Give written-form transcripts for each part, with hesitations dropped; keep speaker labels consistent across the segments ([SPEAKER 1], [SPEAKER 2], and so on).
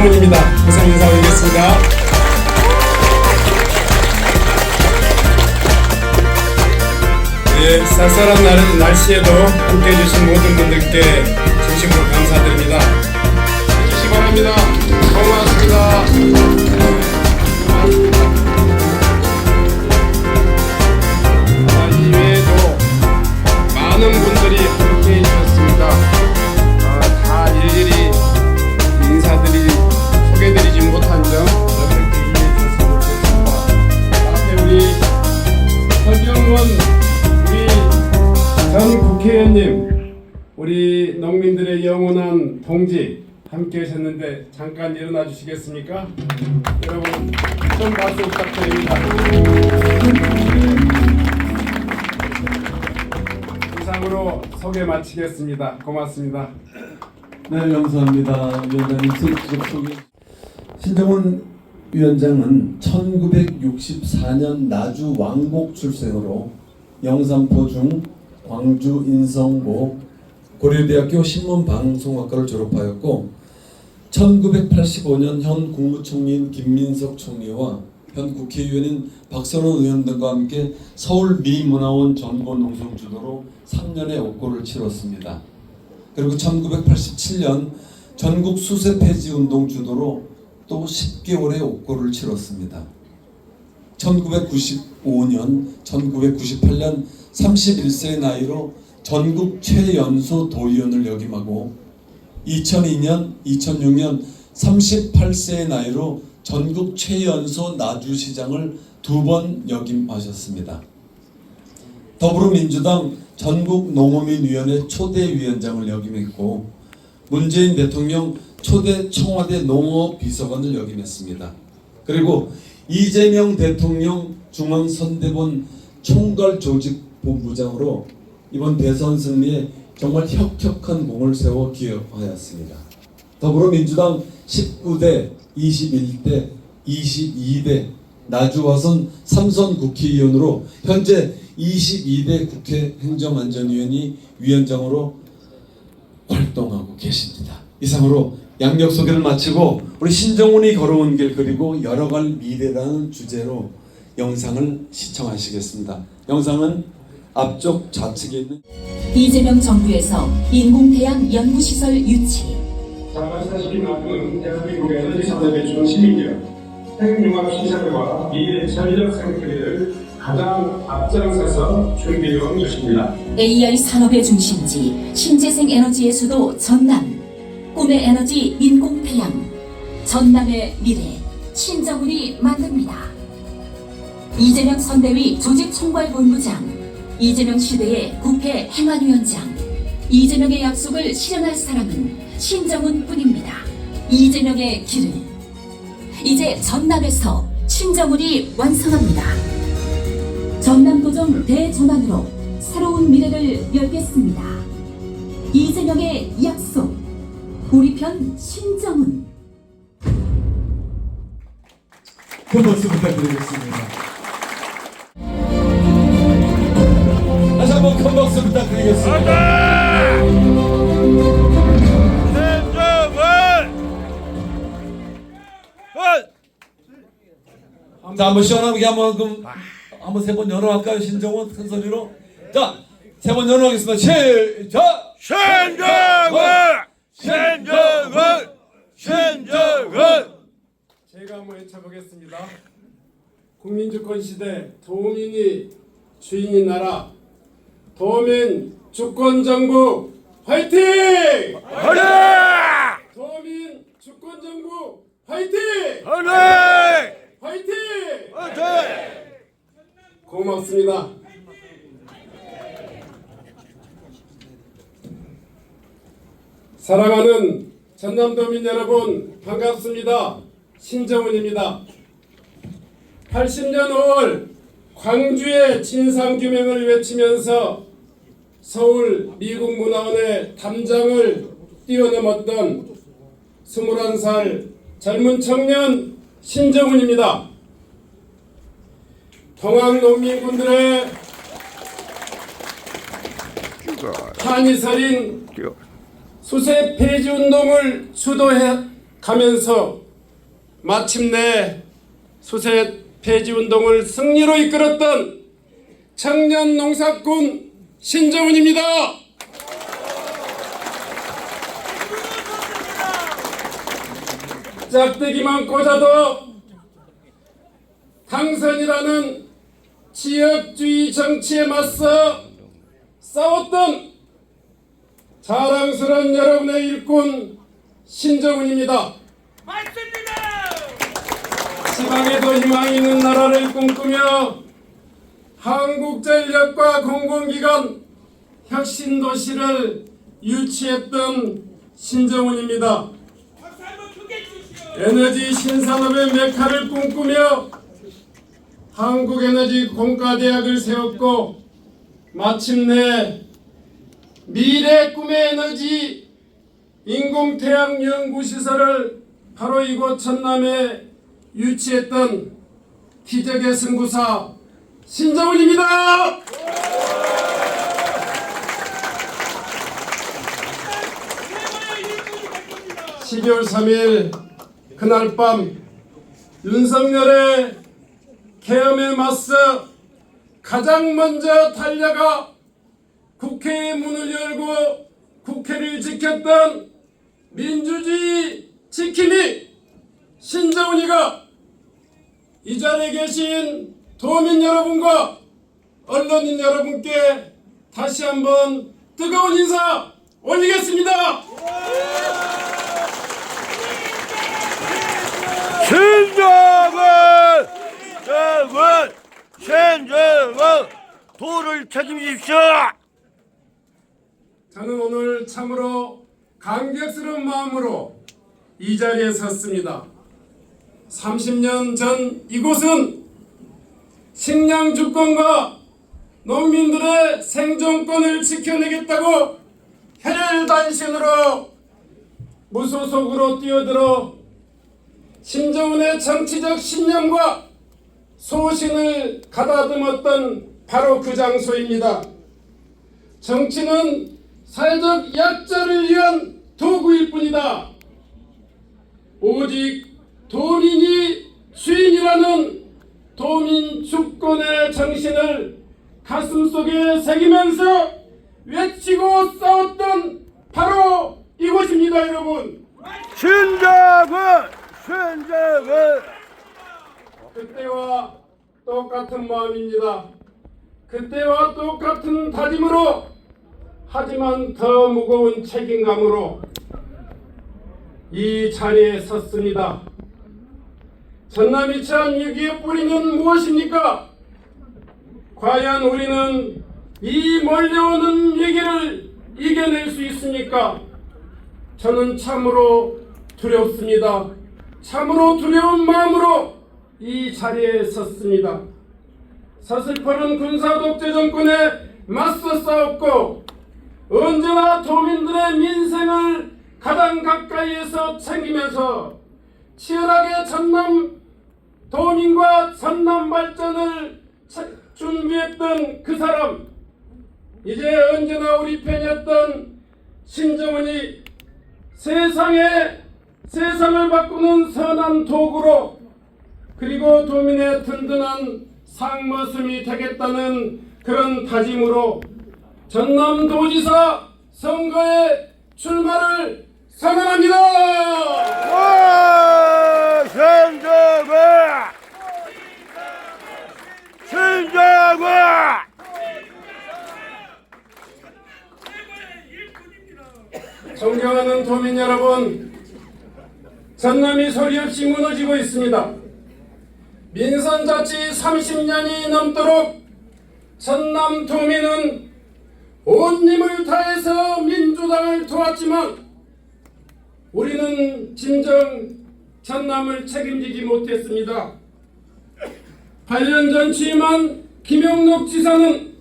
[SPEAKER 1] 신정훈입니다. 우선 인사 올리겠습니다. 네, 쌀쌀한 날씨에도 함께해 주신 모든 분들께 진심으로 감사드립니다. 해주시기 바랍니다. 고맙습니다. 이 외에도 많은 분들이 함께해 주셨습니다. 다 일일이 소개드리지 못한 점 여러분께 이해해 주셨으면 좋겠습니다. 앞에 우리 서경원 전 국회의원님, 우리 농민들의 영원한 동지 함께 하셨는데 잠깐 일어나 주시겠습니까? 여러분 좀 박수 부탁드립니다. 이상으로 소개 마치겠습니다. 고맙습니다.
[SPEAKER 2] 네, 감사합니다. 위원장님 실적 소개. 신정훈 위원장은 1964년 나주 왕곡 출생으로 영산포 중 광주 인성고 고려대학교 신문방송학과를 졸업하였고 1985년 현 국무총리인 김민석 총리와 현 국회의원인 박선원 의원 등과 함께 서울 미문화원 전고농성 주도로 3년의 옥고를 치렀습니다. 그리고 1987년 전국 수세 폐지 운동 주도로 또 10개월의 옥고를 치렀습니다. 1995년, 1998년 31세의 나이로 전국 최연소 도의원을 역임하고 2002년, 2006년 38세의 나이로 전국 최연소 나주시장을 2번 역임하셨습니다. 더불어민주당 전국농어민위원회 초대위원장을 역임했고 문재인 대통령 초대 청와대 농어비서관을 역임했습니다. 그리고 이재명 대통령 중앙선대본 총괄조직본부장으로 이번 대선 승리에 정말 혁혁한 공을 세워 기여하였습니다. 더불어민주당 19대, 21대, 22대 나주화선 3선 국회의원으로 현재 22대 국회 행정안전위원회 위원장으로 활동하고 계십니다. 이상으로 양력 소개를 마치고 우리 신정훈이 걸어온 길 그리고 열어갈 미래라는 주제로 영상을 시청하시겠습니다. 영상은 앞쪽 좌측에 있는
[SPEAKER 3] 이재명 정부에서 인공태양 연구시설 유치.
[SPEAKER 1] 잘 아시다시피 나주는 대한민국의 에너지 산업의 중심이며 핵융합시설과 미래 전력 생태계를 가장 앞장서서 준비해온 것입니다.
[SPEAKER 3] AI 산업의 중심지 신재생 에너지의 수도 전남. 꿈의 에너지 인공태양. 전남의 미래 신정훈이 만듭니다. 이재명 선대위 조직총괄본부장, 이재명 시대의 국회 행안위원장. 이재명의 약속을 실현할 사람은 신정훈 뿐입니다. 이재명의 길을 이제 전남에서 신정훈이 완성합니다. 전남도정 대전환으로 새로운 미래를 열겠습니다. 이재명의 약속, 우리 편 신정훈.
[SPEAKER 2] 큰 박수 부탁드리겠습니다. 다시 한번 큰 박수 부탁드리겠습니다. 자, 한번 시원하게 한번 세 번 연호할까요? 신정훈 큰 소리로. 자, 세 번 연호하겠습니다. 시작.
[SPEAKER 4] 신정훈! 신정훈! 신정훈!
[SPEAKER 1] 제가 한번 외쳐보겠습니다. 국민주권 시대 도민이 주인인 나라 도민 주권정부 화이팅!
[SPEAKER 4] 화이팅!
[SPEAKER 1] 도민 주권정부 화이팅!
[SPEAKER 4] 화이팅!
[SPEAKER 1] 화이팅!
[SPEAKER 4] 화이팅!
[SPEAKER 1] 고맙습니다. 사랑하는 전남도민 여러분 반갑습니다. 신정훈입니다. 80년 5월 광주의 진상규명을 외치면서 서울 미국문화원의 담장을 뛰어넘었던 21살 젊은 청년 신정훈입니다. 동학 농민군들의 한이설인 수세 폐지 운동을 주도해
[SPEAKER 5] 가면서 마침내 수세 폐지 운동을 승리로 이끌었던 청년 농사꾼 신정훈입니다. 짝대기만 꽂아도 당선이라는 지역주의 정치에 맞서 싸웠던 자랑스러운 여러분의 일꾼 신정훈입니다. 지방에도 희망이 있는 나라를 꿈꾸며 한국전력과 공공기관 혁신도시를 유치했던 신정훈입니다. 에너지 신산업의 메카를 꿈꾸며 한국에너지 공과대학을 세웠고 마침내 미래 꿈의 에너지 인공태양 연구시설을 바로 이곳 전남에 유치했던 기적의 승부사 신정훈입니다. (12월 3일) 그날 밤 윤석열의 계엄에 맞서 가장 먼저 달려가 국회의 문을 열고 국회를 지켰던 민주주의 지킴이 신정훈이가 이 자리에 계신 도민 여러분과 언론인 여러분께 다시 한번 뜨거운 인사 올리겠습니다.
[SPEAKER 4] 신정훈 도를 책임지십시오.
[SPEAKER 5] 저는 오늘 참으로 감격스러운 마음으로 이 자리에 섰습니다. 30년 전 이곳은 식량 주권과 농민들의 생존권을 지켜내겠다고 혈혈단신으로 무소속으로 뛰어들어 신정훈의 정치적 신념과 소신을 가다듬었던 바로 그 장소입니다. 정치는 사회적 약자를 위한 도구일 뿐이다. 오직 도민이 주인이라는 도민 주권의 정신을 가슴속에 새기면서 외치고 싸웠던 바로 이곳입니다, 여러분.
[SPEAKER 4] 신정훈
[SPEAKER 5] 그때와 똑같은 마음입니다. 그때와 똑같은 다짐으로, 하지만 더 무거운 책임감으로 이 자리에 섰습니다. 전남이 처한 위기의 뿌리는 무엇입니까? 과연 우리는 이 몰려오는 위기를 이겨낼 수 있습니까? 저는 참으로 두렵습니다. 참으로 두려운 마음으로 이 자리에 섰습니다. 서슬퍼른 군사독재 정권에 맞서 싸웠고 언제나 도민들의 민생을 가장 가까이에서 챙기면서 치열하게 전남 도민과 전남 발전을 준비했던 그 사람, 이제 언제나 우리 편이었던 신정훈이 세상을 바꾸는 선한 도구로, 그리고 도민의 든든한 상머슴이 되겠다는 그런 다짐으로 전남도지사 선거에 출마를 선언합니다.
[SPEAKER 4] 신정훈
[SPEAKER 5] 존경하는 도민 여러분, 전남이 소리 없이 무너지고 있습니다. 민선자치 30년이 넘도록 전남 도민은 온 힘을 다해서 민주당을 도왔지만 우리는 진정 전남을 책임지지 못했습니다. 8년 전 취임한 김용록 지사는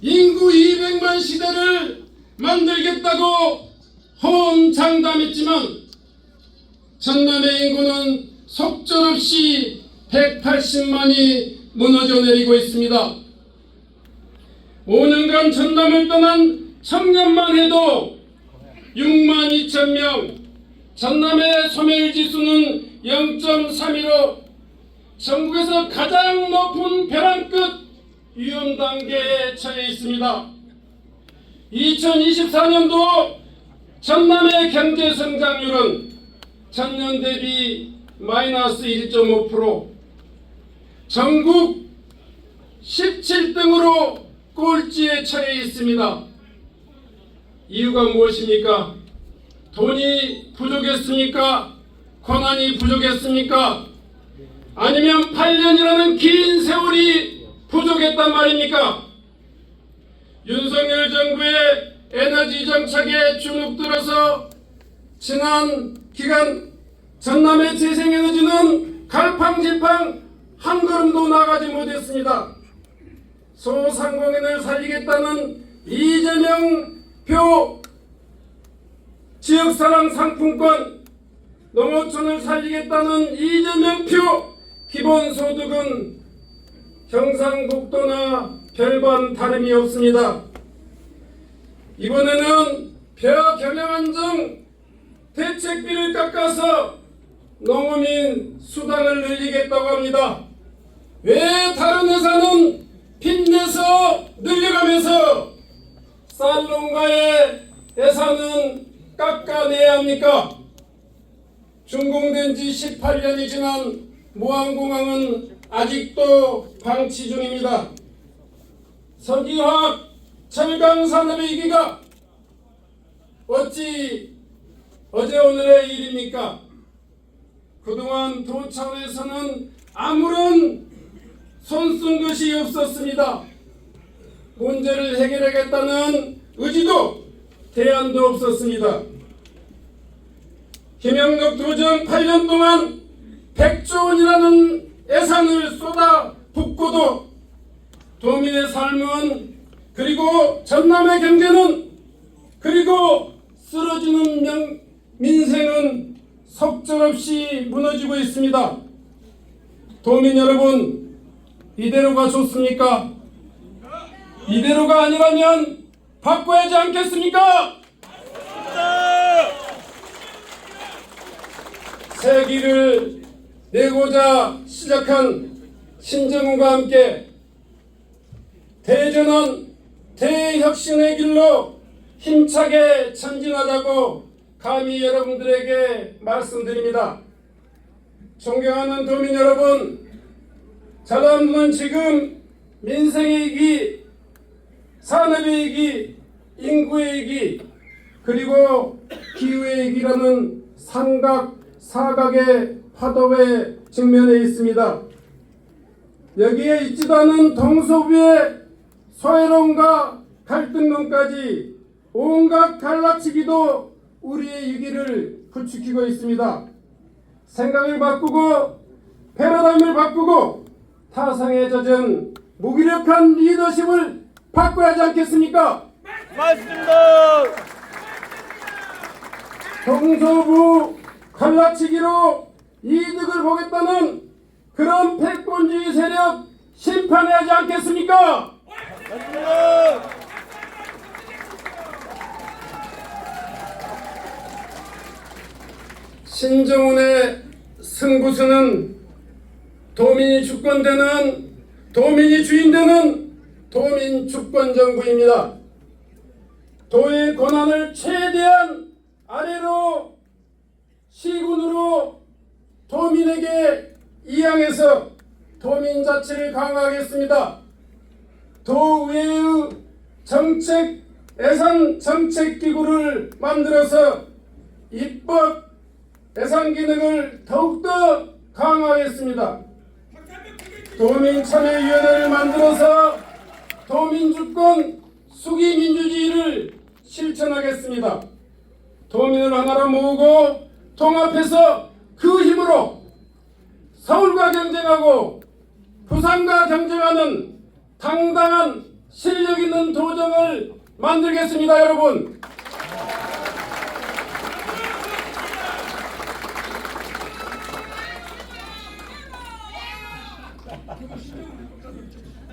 [SPEAKER 5] 인구 200만 시대를 만들겠다고 호언장담했지만 전남의 인구는 속절없이 180만이 무너져 내리고 있습니다. 5년간 전남을 떠난 청년만 해도 6만 2천 명, 전남의 소멸지수는 0.31로 전국에서 가장 높은 벼랑 끝 위험 단계에 처해 있습니다. 2024년도 전남의 경제 성장률은 전년 대비 마이너스 1.5%, 전국 17등으로 꼴찌에 처해 있습니다. 이유가 무엇입니까? 돈이 부족했습니까? 권한이 부족했습니까? 아니면 8년이라는 긴 세월이 부족했단 말입니까? 윤석열 정부의 에너지 정책에 주눅들어서 지난 기간 전남의 재생에너지는 갈팡질팡 한 걸음도 나가지 못했습니다. 소상공인을 살리겠다는 이재명표 지역사랑 상품권, 농어촌을 살리겠다는 이재명표 기본소득은 경상북도나 별반 다름이 없습니다. 이번에는 벼 경영안정 대책비를 깎아서 농어민 수당을 늘리겠다고 합니다. 왜 다른 회사는 빚내서 늘려가면서 쌀농가의 예산은 깎아내야 합니까? 준공된 지 18년이 지난 무안공항은 아직도 방치 중입니다. 석유화학 철강산업의 위기가 어찌 어제 오늘의 일입니까? 그동안 도 차원에서는 아무런 손쓴 것이 없었습니다. 문제를 해결하겠다는 의지도 대안도 없었습니다. 김영덕 도정 8년 동안 100조 원이라는 예산을 쏟아 붓고도 도민의 삶은, 그리고 전남의 경제는, 그리고 쓰러지는 민생은 속절없이 무너지고 있습니다. 도민 여러분, 이대로가 좋습니까? 이대로가 아니라면 바꿔야지 않겠습니까? 새 길을 내고자 시작한 신정훈과 함께 대전환 대혁신의 길로 힘차게 전진하자고 감히 여러분들에게 말씀드립니다. 존경하는 도민 여러분, 전남도는 지금 민생의 위기, 산업의 위기, 인구의 위기, 그리고 기후의 위기라는 사각의 파도에 직면해 있습니다. 여기에 있지도 않은 동서부의 소외론과 갈등론까지 온갖 갈라치기도 우리의 위기를 부추기고 있습니다. 생각을 바꾸고 패러다임을 바꾸고 타성에 젖은 무기력한 리더십을 바꿔야 하지 않겠습니까?
[SPEAKER 4] 맞습니다.
[SPEAKER 5] 동서부 갈라치기로 이득을 보겠다는 그런 패권주의 세력 심판해야 하지 않겠습니까?
[SPEAKER 4] 맞습니다.
[SPEAKER 5] 신정훈의 승부수는 도민이 주권되는, 도민이 주인되는 도민 주권정부입니다. 도의 권한을 최대한 아래로 시군으로 도민에게 이양해서 도민 자치를 강화하겠습니다. 도의회의 정책 예산 정책기구를 만들어서 입법 예산 기능을 더욱더 강화하겠습니다. 도민참여위원회를 만들어서 도민주권 수기민주주의를 실천하겠습니다. 도민을 하나로 모으고 통합해서 그 힘으로 서울과 경쟁하고 부산과 경쟁하는 당당한 실력 있는 도정을 만들겠습니다, 여러분.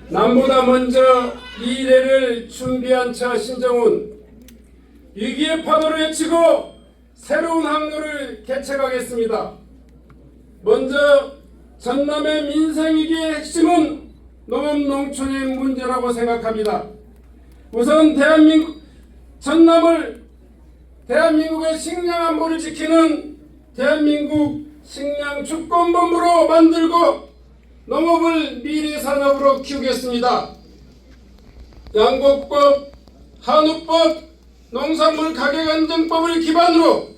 [SPEAKER 5] 남보다 먼저 미래를 준비한 차 신정훈, 위기의 파도를 외치고 새로운 항로를 개척하겠습니다. 먼저 전남의 민생위기의 핵심은 농업 농촌의 문제라고 생각합니다. 우선 대한민국의 식량 안보를 지키는 대한민국 식량 주권본부로 만들고 농업을 미래 산업으로 키우겠습니다. 양곡법, 한우법, 농산물 가격 안정법을 기반으로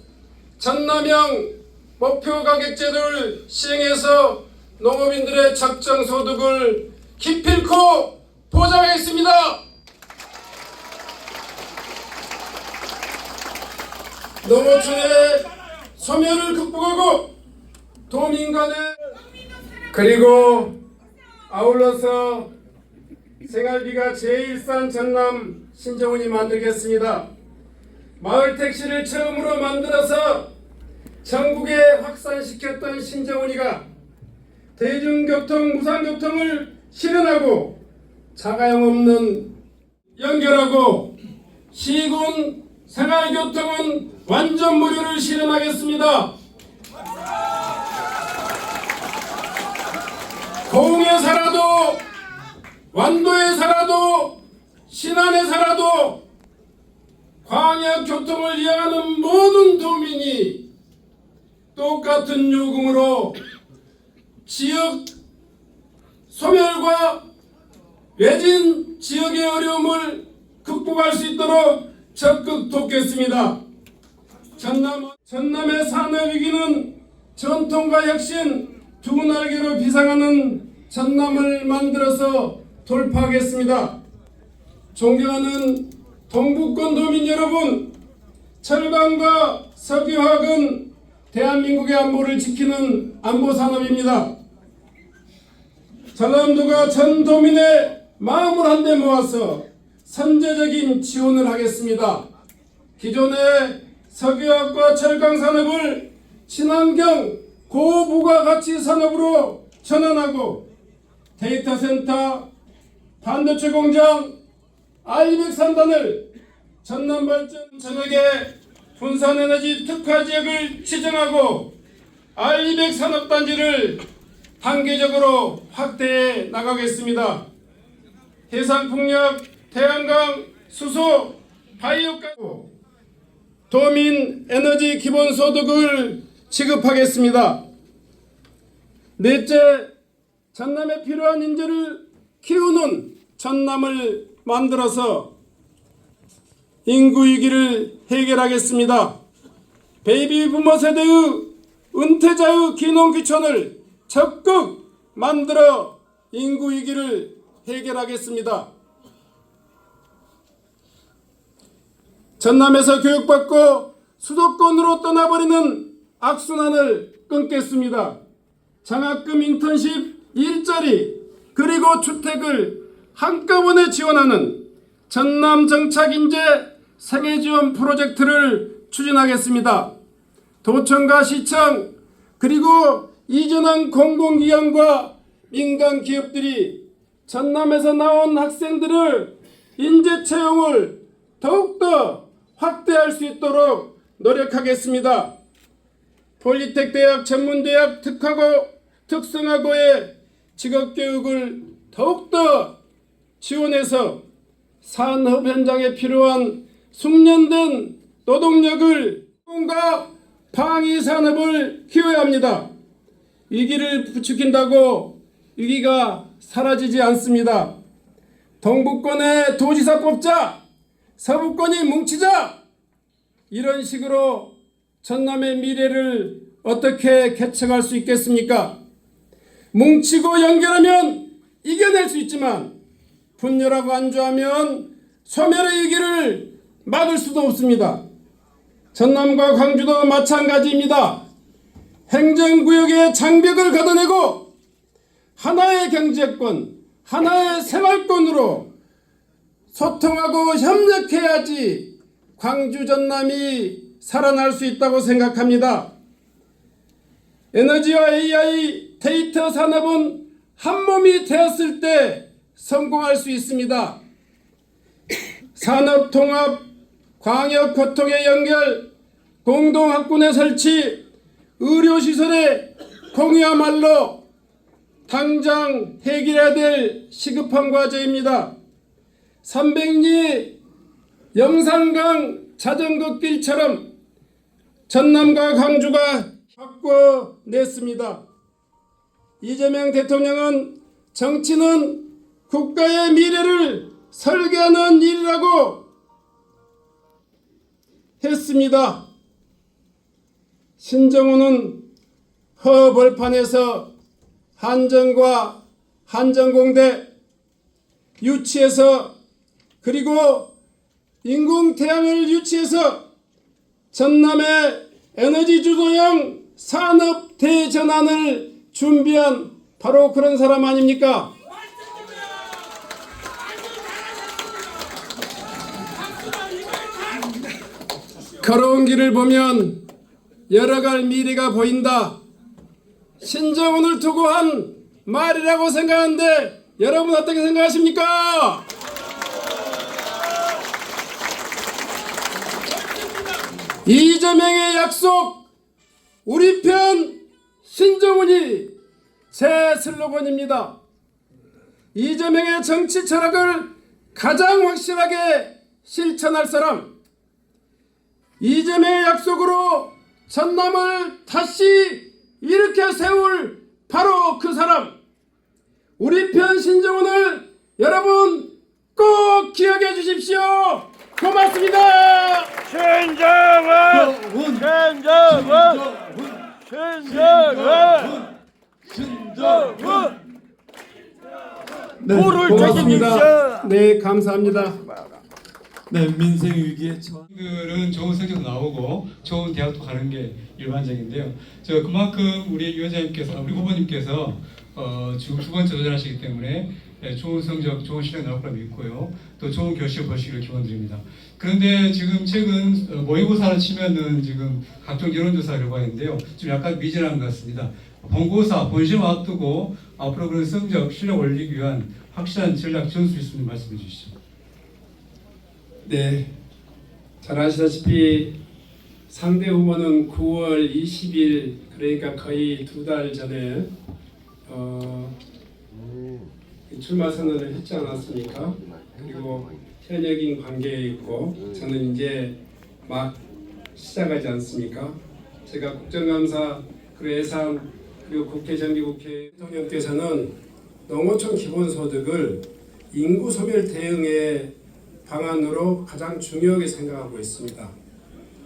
[SPEAKER 5] 전남형 목표 가격 제도를 시행해서 농업인들의 적정 소득을 기필코 보장하겠습니다. 농어촌의 소멸을 극복하고 도민 간의 그리고 아울러서 생활비가 제일 싼 전남 신정훈이 만들겠습니다. 마을 택시를 처음으로 만들어서 전국에 확산시켰던 신정훈이가 대중교통, 무상교통을 실현하고 자가용 없는 연결하고 시군 생활교통은 완전 무료를 실현하겠습니다. 고흥에 살아도 완도에 살아도 신안에 살아도 광역교통을 이용하는 모든 도민이 똑같은 요금으로 지역 소멸과 외진 지역의 어려움을 극복할 수 있도록 적극 돕겠습니다. 전남의 산업위기는 전통과 혁신 두 날개로 비상하는 전남을 만들어서 돌파하겠습니다. 존경하는 동북권 도민 여러분, 철강과 석유화학은 대한민국의 안보를 지키는 안보산업입니다. 전남도가 전 도민의 마음을 한데 모아서 선제적인 지원을 하겠습니다. 기존의 석유화학과 철강산업을 친환경 고부가가치 산업으로 전환하고 데이터센터, 반도체 공장, R203단을 전남발전 전역에 분산에너지 특화지역을 지정하고 R200 산업단지를 단계적으로 확대해 나가겠습니다. 해상풍력, 태양광, 수소, 바이오가스, 도민 에너지 기본소득을 지급하겠습니다. 넷째, 전남에 필요한 인재를 키우는 전남을 만들어서 인구 위기를 해결하겠습니다. 베이비 부모 세대의 은퇴자의 귀농귀촌을 적극 만들어 인구 위기를 해결하겠습니다. 전남에서 교육받고 수도권으로 떠나버리는 악순환을 끊겠습니다. 장학금, 인턴십, 일자리, 그리고 주택을 한꺼번에 지원하는 전남 정착인재 생애지원 프로젝트를 추진하겠습니다. 도청과 시청 그리고 이전한 공공기관과 민간 기업들이 전남에서 나온 학생들을 인재 채용을 더욱더 확대할 수 있도록 노력하겠습니다. 폴리텍 대학, 전문대학, 특화고, 특성화고의 직업교육을 더욱더 지원해서 산업 현장에 필요한 숙련된 노동력을 공과 방위 산업을 키워야 합니다. 위기를 부추긴다고 위기가 사라지지 않습니다. 동북권의 도지사 뽑자, 서북권이 뭉치자, 이런 식으로 전남의 미래를 어떻게 개척할 수 있겠습니까? 뭉치고 연결하면 이겨낼 수 있지만 분열하고 안주하면 소멸의 위기를 막을 수도 없습니다. 전남과 광주도 마찬가지입니다. 행정구역의 장벽을 걷어내고 하나의 경제권, 하나의 생활권으로 소통하고 협력해야지 광주 전남이 살아날 수 있다고 생각합니다. 에너지와 AI, 데이터 산업은 한 몸이 되었을 때 성공할 수 있습니다. 산업 통합, 광역 교통의 연결, 공동학군의 설치, 의료시설의 공유야말로 당장 해결해야 될 시급한 과제입니다. 300리 영산강 자전거길처럼 전남과 광주가 바꿔냈습니다. 이재명 대통령은 정치는 국가의 미래를 설계하는 일이라고 했습니다. 신정훈은 허벌판에서 한정과 한정공대 유치해서 그리고 인공태양을 유치해서 전남의 에너지 주도형 산업 대전환을 준비한 바로 그런 사람 아닙니까? 걸어온 길을 보면 열어갈 미래가 보인다. 신정훈을 두고 한 말이라고 생각하는데 여러분 어떻게 생각하십니까? 이재명의 약속, 우리 편 신정훈이 제 슬로건입니다. 이재명의 정치 철학을 가장 확실하게 실천할 사람, 이재명의 약속으로 전남을 다시 일으켜 세울 바로 그 사람, 우리 편 신정훈을 여러분 꼭 기억해 주십시오. 고맙습니다.
[SPEAKER 4] 신정훈! 신정훈! 불을
[SPEAKER 5] 고맙습니다. 네, 감사합니다.
[SPEAKER 2] 네, 민생 위기에 처한
[SPEAKER 1] 들은 좋은 성적도 나오고 좋은 대학도 가는 게 일반적인데요. 저 그만큼 우리 위원장님께서 우리 후보님께서 지금 두 번째 도전하시기 때문에 좋은 성적, 좋은 실력 나올 거라 믿고요. 또 좋은 결실 보시기를 기원드립니다. 그런데 지금 최근 모의고사를 치면은 지금 각종 여론조사 결과인데요. 좀 약간 미진한 것 같습니다. 본고사, 본시험 앞두고 앞으로 그런 성적, 실력 올리기 위한 확실한 전략 전수 있으면 말씀해 주시죠.
[SPEAKER 5] 네, 잘 아시다시피 상대 후보는 9월 20일 그러니까 거의 2달 전에 출마 선언을 했지 않았습니까? 그리고 현역인 관계에 있고 저는 이제 막 시작하지 않습니까? 제가 국정감사 그리고 예산 그리고 국회 정기국회 대통령께서는 농어촌 기본소득을 인구 소멸 대응의 방안으로 가장 중요하게 생각하고 있습니다.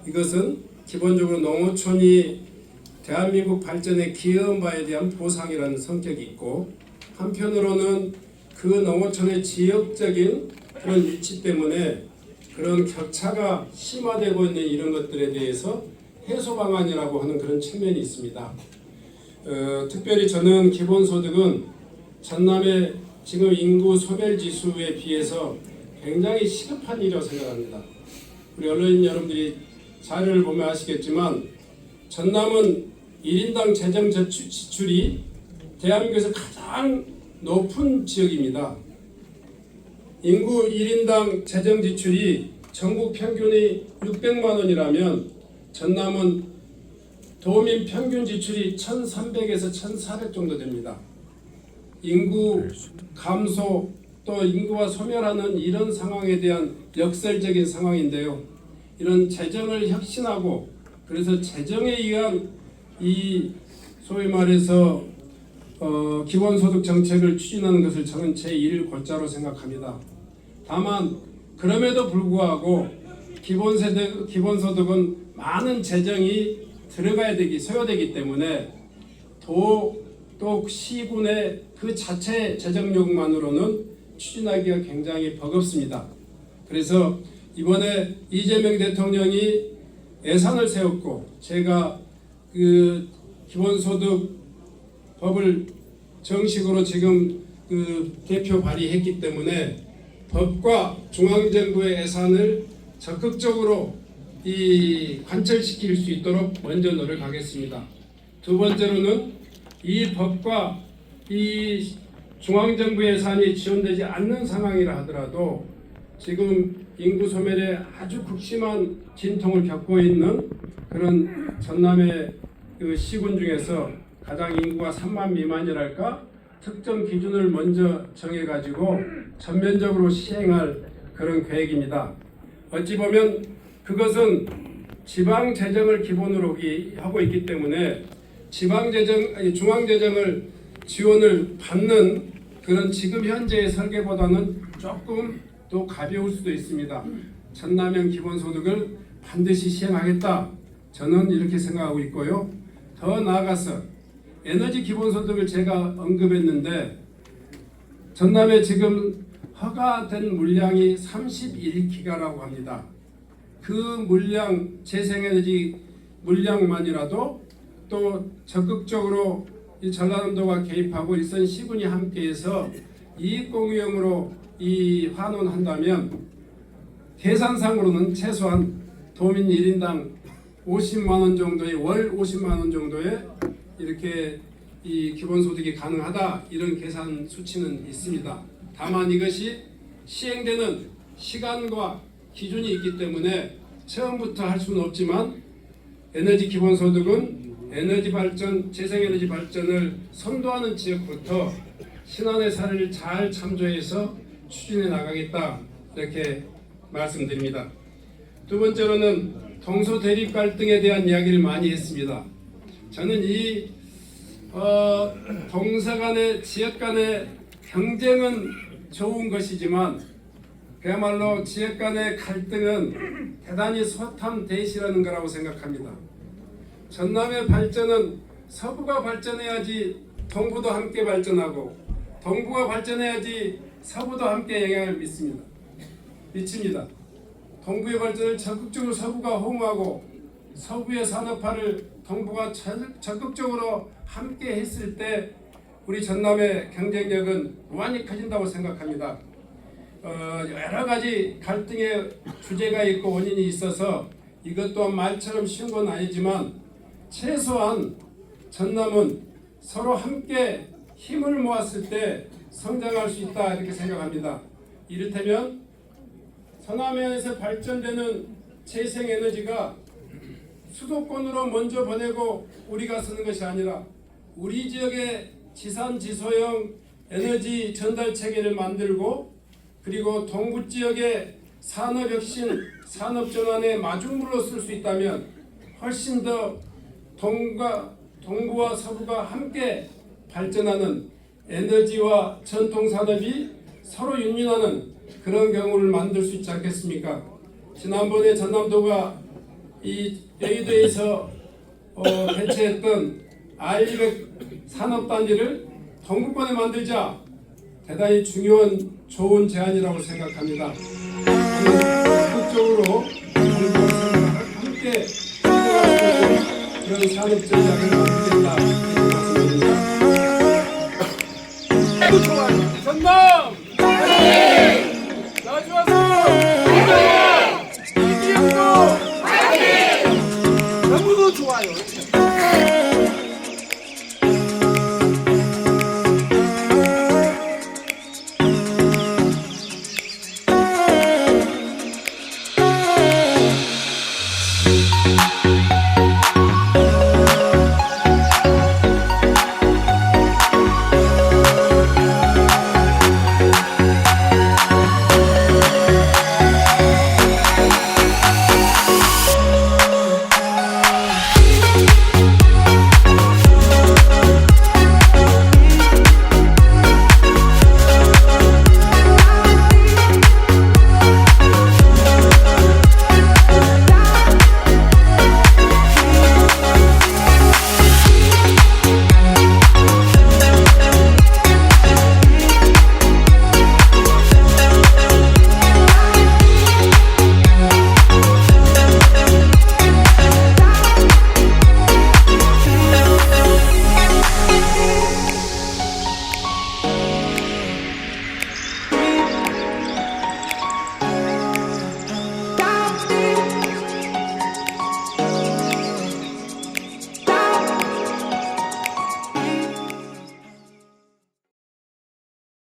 [SPEAKER 5] 이것은 기본적으로 농어촌이 대한민국 발전에 기여한 바에 대한 보상이라는 성격이 있고 한편으로는 그 농어촌의 지역적인 그런 위치 때문에 그런 격차가 심화되고 있는 이런 것들에 대해서 해소 방안이라고 하는 그런 측면이 있습니다. 특별히 저는 기본소득은 전남의 지금 인구 소멸 지수에 비해서 굉장히 시급한 일이라고 생각합니다. 우리 언론인 여러분들이 자료를 보면 아시겠지만 전남은 1인당 재정 지출이 대한민국에서 가장 높은 지역입니다. 인구 1인당 재정 지출이 전국 평균이 600만 원이라면 전남은 도민 평균 지출이 1,300에서 1,400 정도 됩니다. 인구 감소 또 인구가 소멸하는 이런 상황에 대한 역설적인 상황인데요. 이런 재정을 혁신하고 그래서 재정에 의한 이 소위 말해서 기본소득 정책을 추진하는 것을 저는 제1골자로 생각합니다. 다만 그럼에도 불구하고 기본소득은 많은 재정이 들어가야 되기 소요되기 때문에 또 시군의 그 자체 재정력만으로는 추진하기가 굉장히 버겁습니다. 그래서 이번에 이재명 대통령이 예산을 세웠고 제가 그 기본소득 법을 정식으로 지금 그 대표 발의했기 때문에 법과 중앙정부의 예산을 적극적으로 관철시킬 수 있도록 먼저 노력하겠습니다. 두 번째로는 이 법과 이 중앙정부 예산이 지원되지 않는 상황이라 하더라도 지금 인구 소멸에 아주 극심한 진통을 겪고 있는 그런 전남의 그 시군 중에서 가장 인구가 3만 미만이랄까 특정 기준을 먼저 정해가지고 전면적으로 시행할 그런 계획입니다. 어찌 보면 그것은 지방 재정을 기본으로 하고 있기 때문에 중앙 재정을 지원을 받는 그런 지금 현재의 설계보다는 조금 더 가벼울 수도 있습니다. 전남형 기본소득을 반드시 시행하겠다. 저는 이렇게 생각하고 있고요. 더 나아가서 에너지 기본소득을 제가 언급했는데 전남에 지금 허가된 물량이 31기가라고 합니다. 그 물량, 재생에너지 물량만이라도 또 적극적으로 이 전라남도가 개입하고 일선 시군이 함께해서 이익공유형으로 이 환원한다면 계산상으로는 최소한 도민 1인당 50만 원 정도의 월 50만 원 정도의 이렇게 이 기본소득이 가능하다 이런 계산 수치는 있습니다. 다만 이것이 시행되는 시간과 기준이 있기 때문에 처음부터 할 수는 없지만 에너지 기본소득은 에너지 발전, 재생에너지 발전을 선도하는 지역부터 신안의 사례를 잘 참조해서 추진해 나가겠다 이렇게 말씀드립니다. 두 번째로는 동서 대립 갈등에 대한 이야기를 많이 했습니다. 저는 이 동서 간의 지역 간의 경쟁은 좋은 것이지만 그야말로 지역 간의 갈등은 대단히 소탐대실하는 거라고 생각합니다. 전남의 발전은 서부가 발전해야지 동부도 함께 발전하고 동부가 발전해야지 서부도 함께 영향을 미칩니다. 동부의 발전을 적극적으로 서부가 호응하고 서부의 산업화를 동부가 적극적으로 함께 했을 때 우리 전남의 경쟁력은 무한히 커진다고 생각합니다. 여러 가지 갈등의 주제가 있고 원인이 있어서 이것 또한 말처럼 쉬운 건 아니지만 최소한 전남은 서로 함께 힘을 모았을 때 성장할 수 있다 이렇게 생각합니다. 이를테면 서남해안에서 발전되는 재생에너지가 수도권으로 먼저 보내고 우리가 쓰는 것이 아니라 우리 지역의 지산지소형 에너지 전달 체계를 만들고 그리고 동부 지역의 산업혁신, 산업전환의 마중물로 쓸 수 있다면 훨씬 더 동부와 서부가 함께 발전하는 에너지와 전통산업이 서로 윈윈하는 그런 경우를 만들 수 있지 않겠습니까? 지난번에 전남도가 이 여의도에서 개최했던 R200 산업단지를 동부권에 만들자 대단히 중요한 좋은 제안이라고 생각합니다. 적극적으로 함께 그런 산업 전략을 만들겠다 이렇게 말씀드립니다.